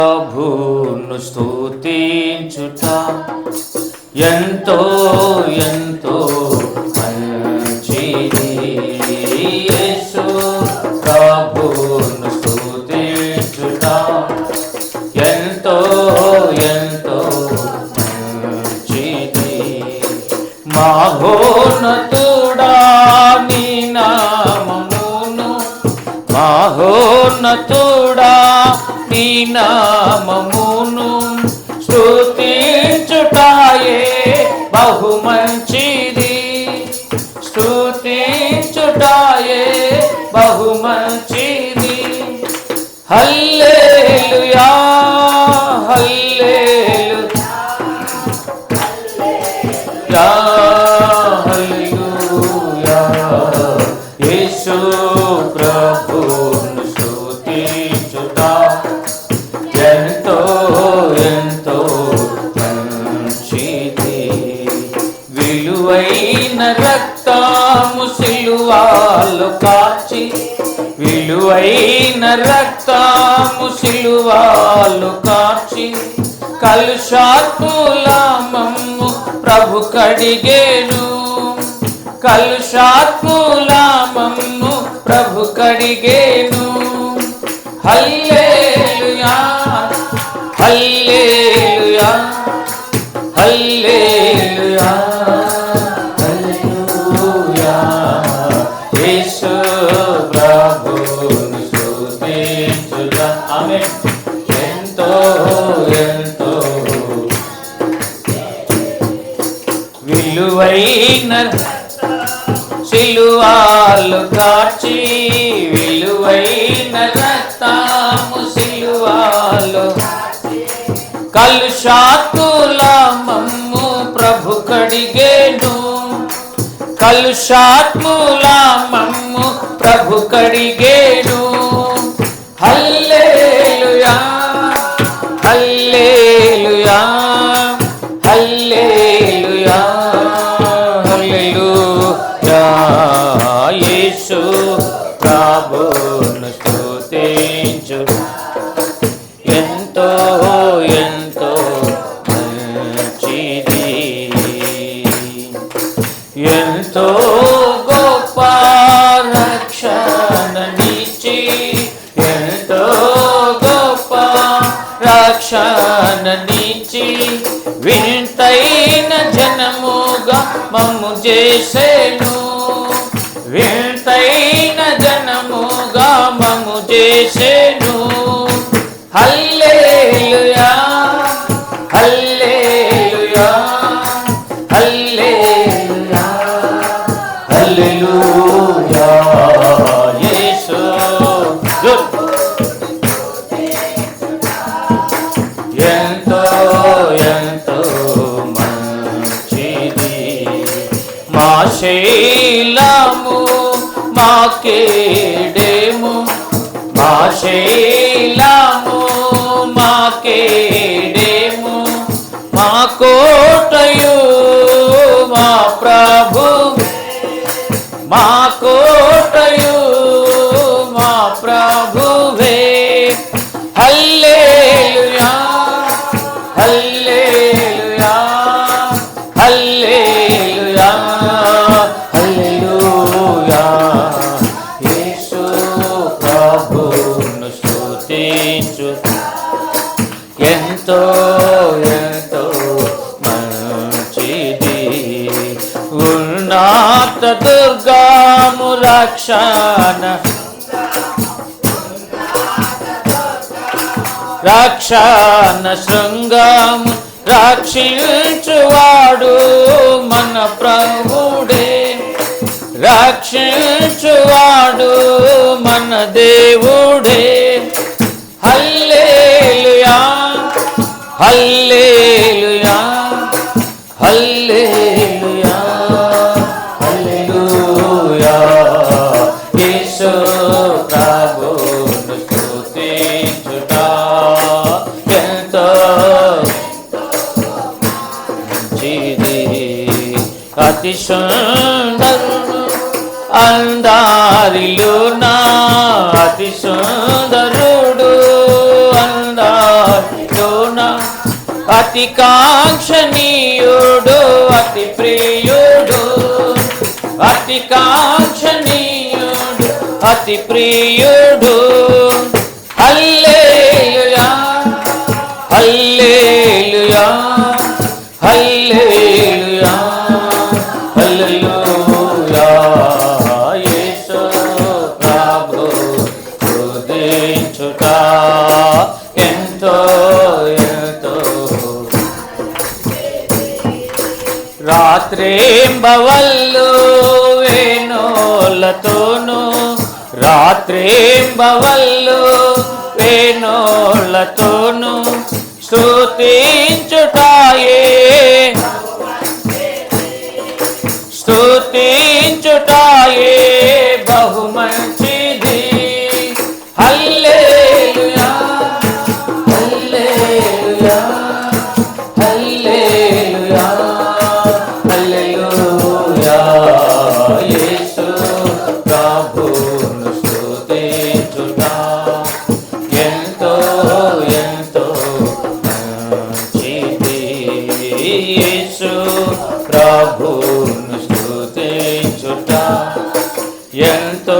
ప్రభువును స్తుతించుట ఎంతో ఎంతో మంచిది. యేసు ప్రభువును స్తుతించుట ఎంతో ఎంతో మంచిది. మహోన్నతుడా నీ నామమును, మహోన్నతుడా నీ నామమును స్తుతించుటాయే బహు మంచిది. స్తుతించుటాయే బహు మంచిది. హల్లెలూయా హల్లెలూయా హల్లెలూయా. యేసు ప్రభువును స్తుతించుట ఎంతో ఎంతో మంచిది. విలువైన రక్తము సిలువలో కార్చి, విలువైన రక్తము సిలువలో కార్చి కలుషాత్ముల మమ్ము ప్రభు కడిగేను, కలుషాత్ముల మమ్ము ప్రభు కడిగేను. హల్లెలూయా హల్లెలూయా హల్లెలూయా హల్లెలూయా. యేసు ప్రభువును స్తుతించుట ఆమేన్ ఎంతో ఎంతో విలువైన సిలువలో కార్చి, విలువైన రక్తము సిలువలో కలుషాత్ముల మమ్ము ప్రభు కడిగేను, కలుషాత్ముల మమ్ము ప్రభు కడిగేను. హల్లెలూయా హల్లెలూయా హల్లెలూయా హల్లెలూయా. యేసు ప్రభువును స్తుతించు ఎంతో ఎంతో మంచిది. ఎంతో గొప్ప రక్షణనిచ్చి, ఎంతో గొప్ప రక్షణనిచ్చి వింతైన జనముగా మమ్ము చేసెను, వింతైన జనముగా మమ్ము చేసెను. హల్లెలూయా హల్లెలూయా హల్లెలూయా హల్లెలూయా. యేసు ఎంతో ఎంతో మంచిది. మా శైలము మా కేడెము, మా శైలము మా కేడెము, మా కోటయు మా ప్రభు, మా కోటయు మా ప్రభువే. హల్లెలూయా హల్లెలూయా హల్లెలూయా హల్లెలూయా. యేసు ప్రభువును స్తుతించు ఎంతో ఎంతో మంచిది. ఉన్నత దుర్గము రక్షణ, రక్షణ శృంగము రక్షించువాడు మన ప్రభుడే, రక్షించువాడు మన దేవుడే. హల్లెలూయా హల్లెలూయా హల్లెలూయా హల్లెలూయా. యేసు ప్రభువును స్తుతించుట ఎంతో మంచిది. అతి సుందరుడు అందారిలో నా అతి సుందరుడు అందారి అతి కాంక్షణీయుడు అతి ప్రియుడు, అతి కాంక్షణీయుడు అతి ప్రియుడు. హల్లెలూయా హల్లెలూయా హల్లెలూయా హల్లెలూయా. యేసు ప్రభు స్తుతించుట ఎంతో ఎంతో. రాత్రింబవళ్ళు వేణోళ్ళతోను, రాత్రింబవళ్ళు వేణోళ్ళతోను స్తుతించుటాయే, స్తుతించుటాయే బహు మంచిది. హల్లెలూయా హల్లెలూయా హల్లెలూయా హల్లెలూయా. యేసు ప్రభువును స్తుతించుట ఎంతో ఎంతో మంచిది. యేసు ప్రభువును స్తుతించుట ఎంతో